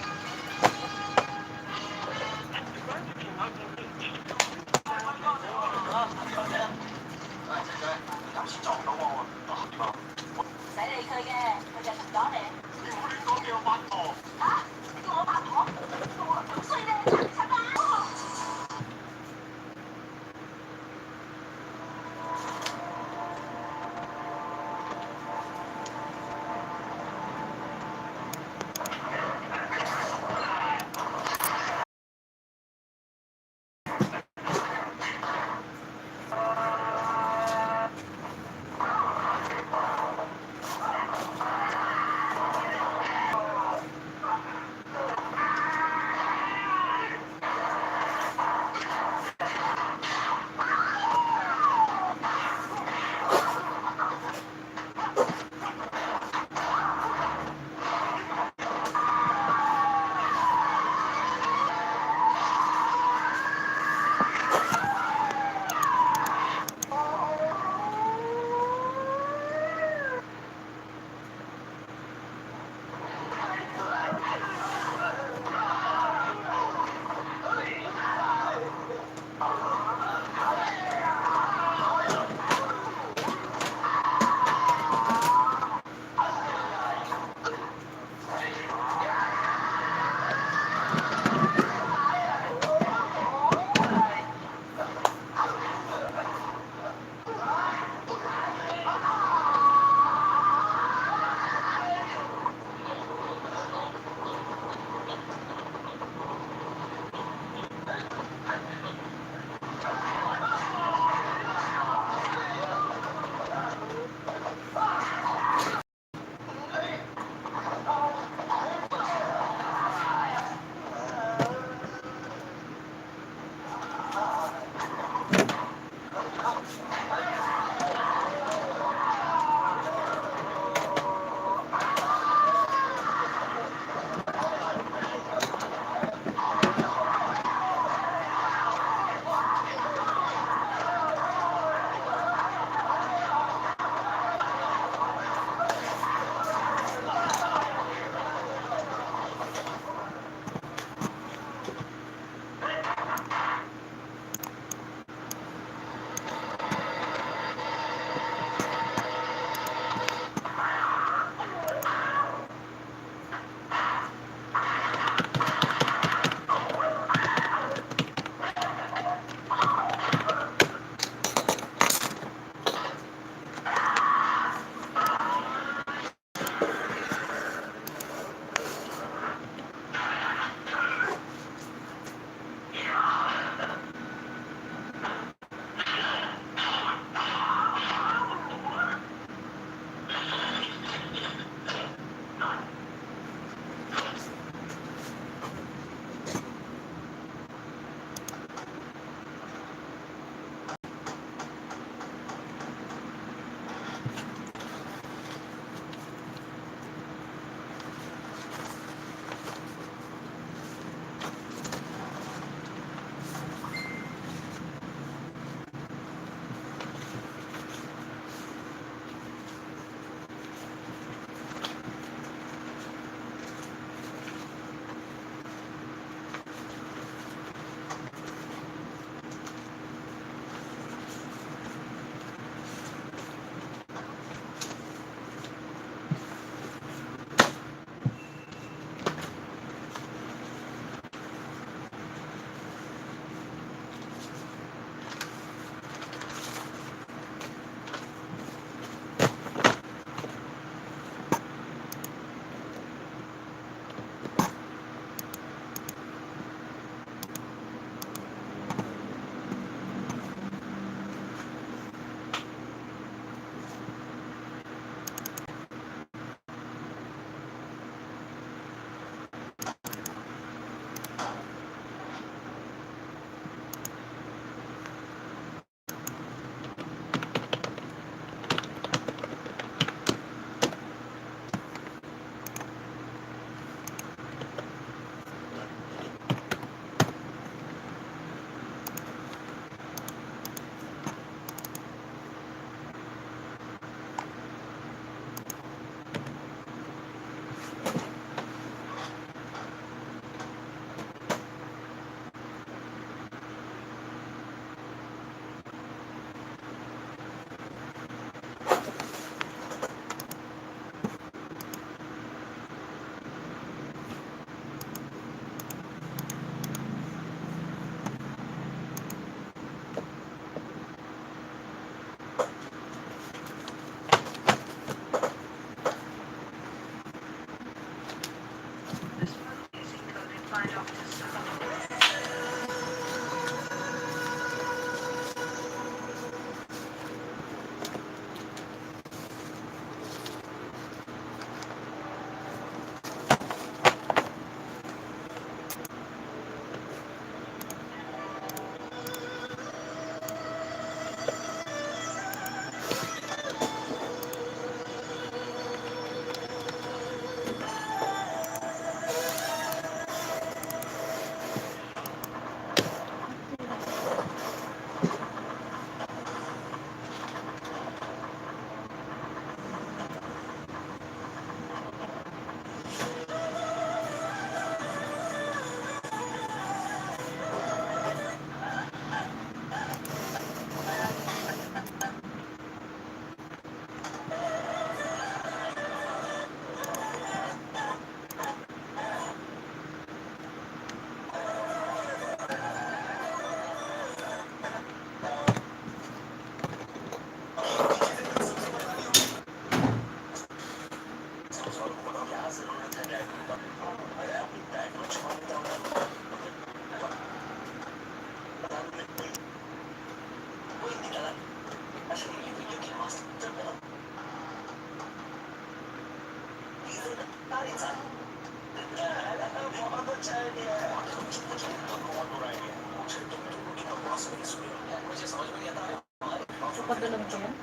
Padulong ko yan?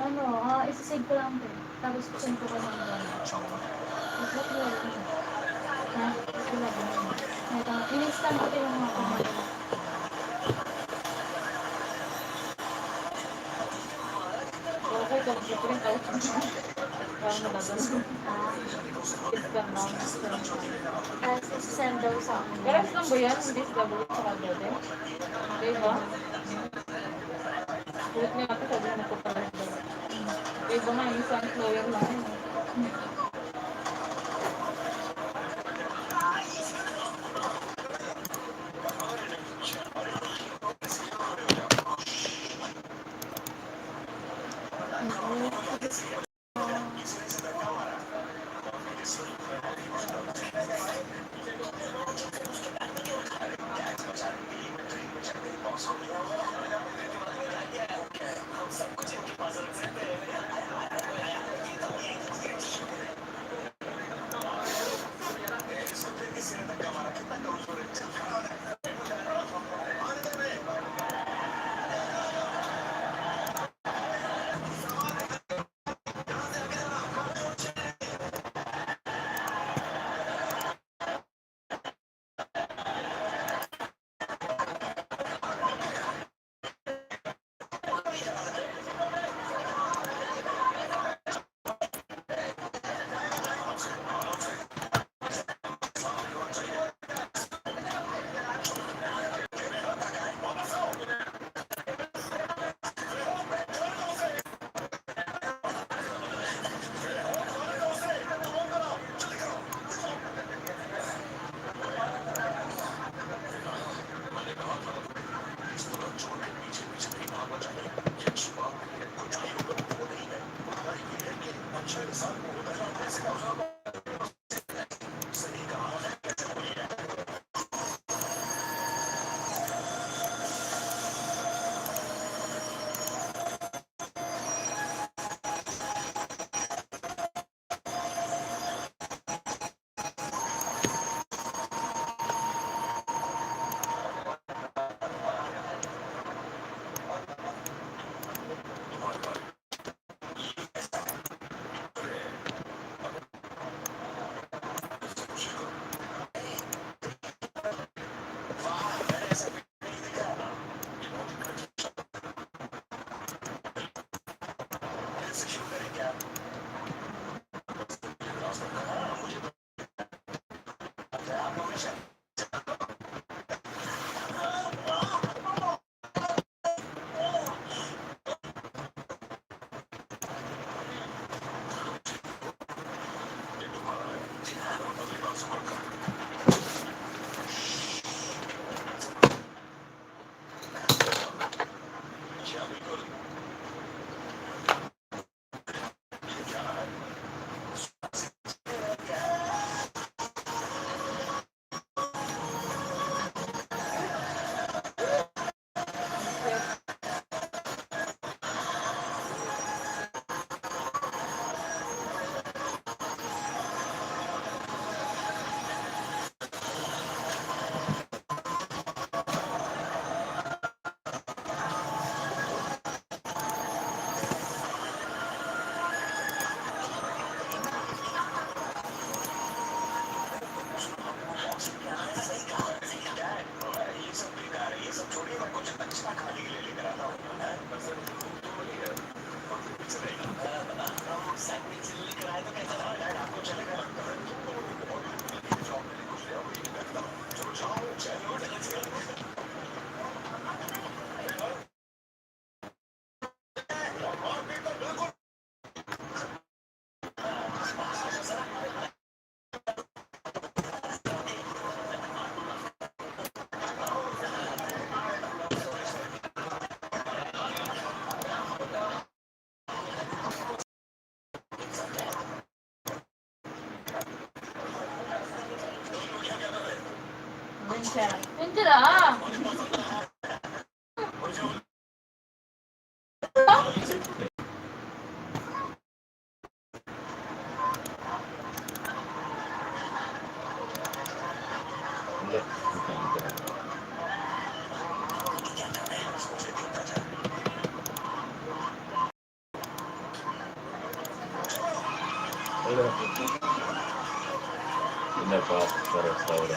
Ano, isa-save ko lang po. Tapos send ko ka ng Ba't mo yun? Ha? Wala ba yun? Ito, in-instant ko yung mga pangalan. Okay, kung different out. Parang nagagano. Different lang. Tapos send daw sa akin. Parehas lang ba yan? Hindi sa double sa dati? Hindi ba? Ulit niya ako sabi na magpapalas daw. Iba nga, yung sunflower lang. Angela! Pinapak sa restaurant.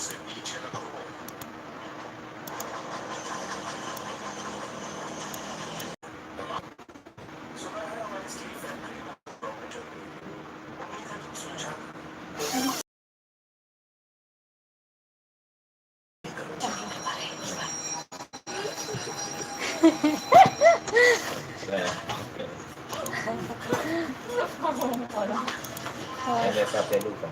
是你签了合同。So I have a skill factory na property. Umikat ang sunshine. Kaya, Oh, kaya sa pelupa.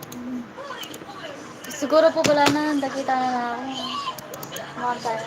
siguro po wala na, nakita na na ako. Mga tayo.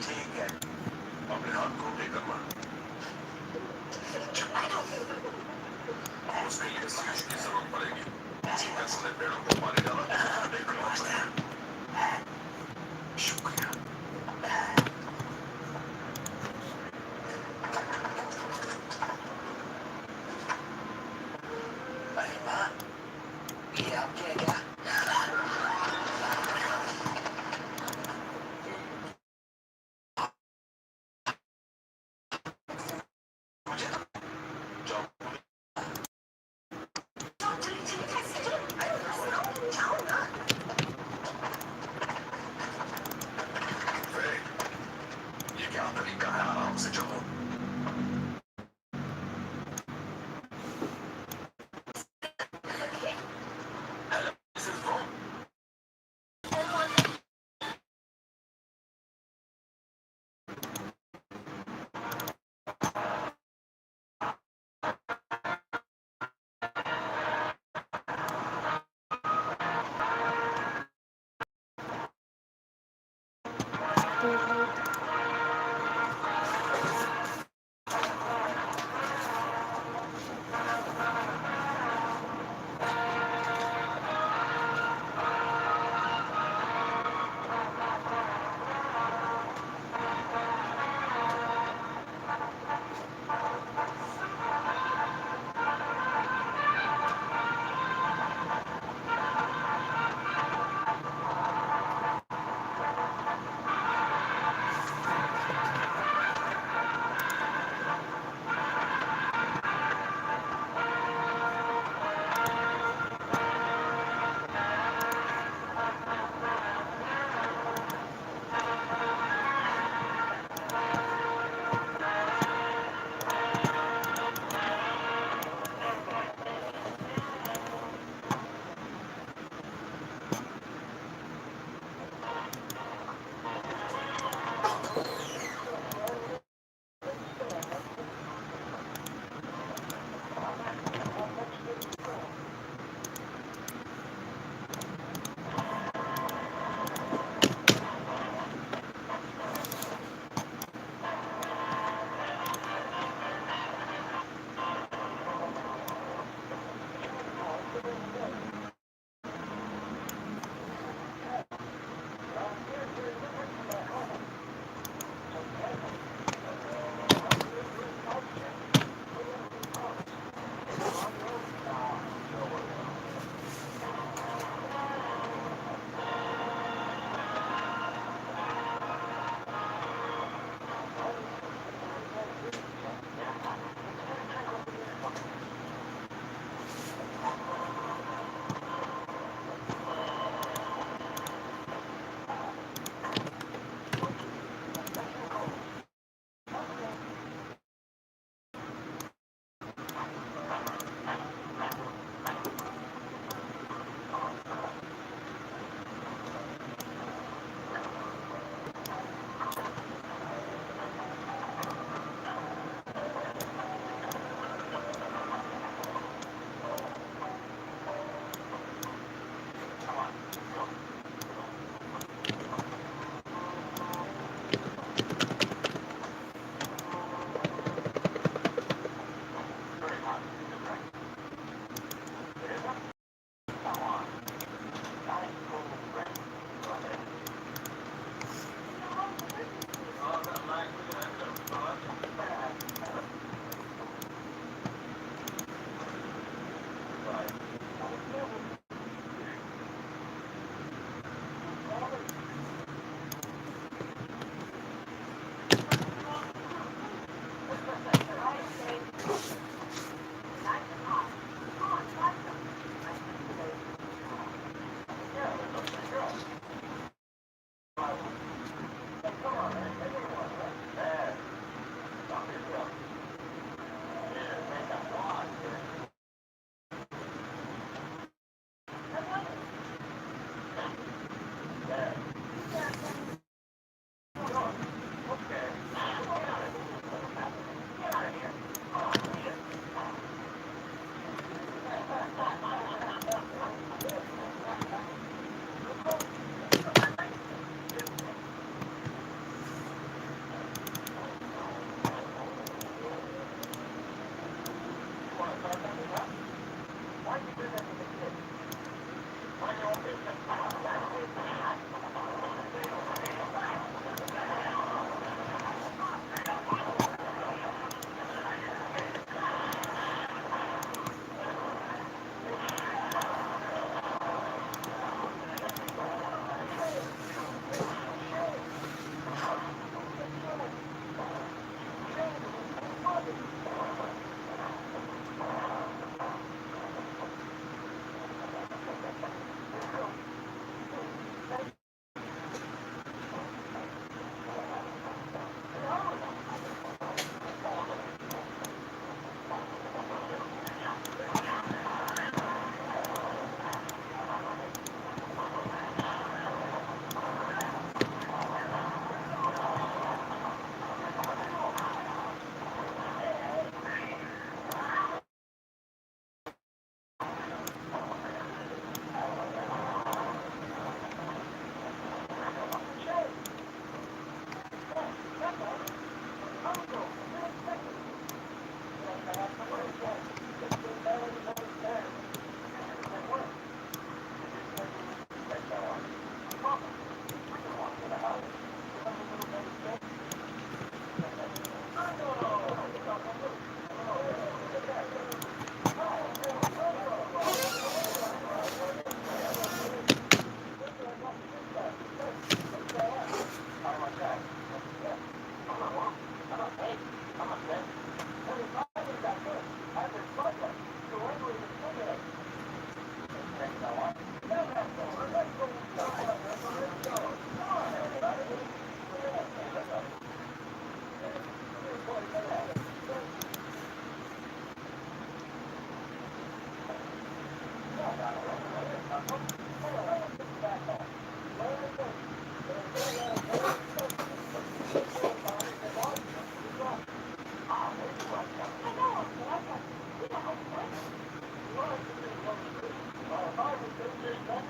ठीक है अपने हाथ को लेकर मार उसके लिए सीज की जरूरत पड़ेगी कैसे ने पेड़ों को पानी डाला देखना शुक्रिया अरे वाह ये आपके है क्या ये क्या तरीका है आराम से चलो This is wrong.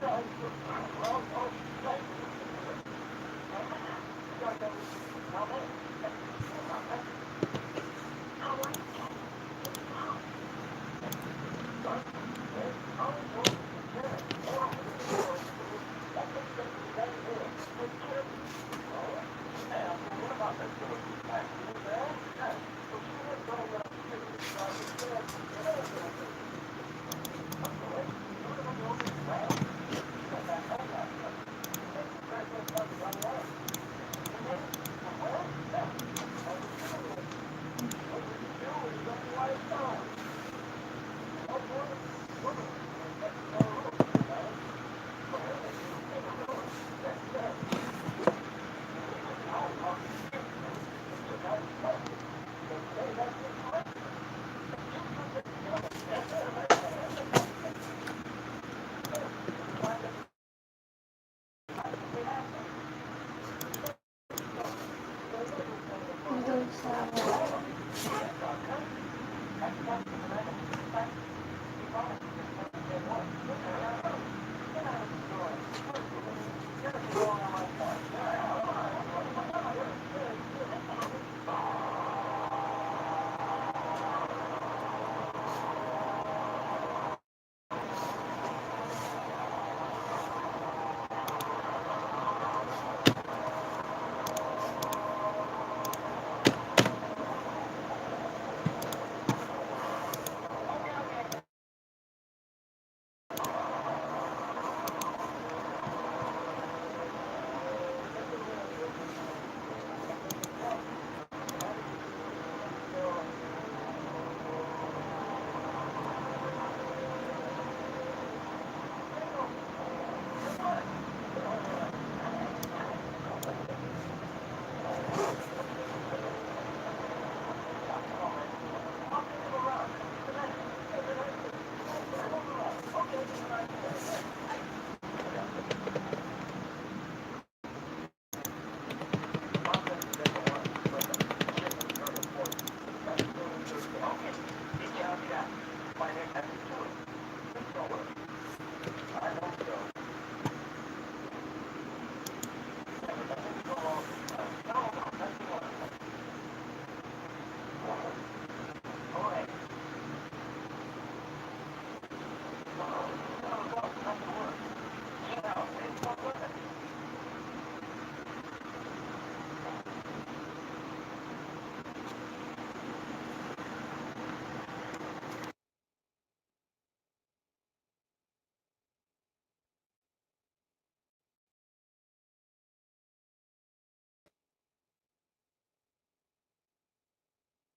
Okay.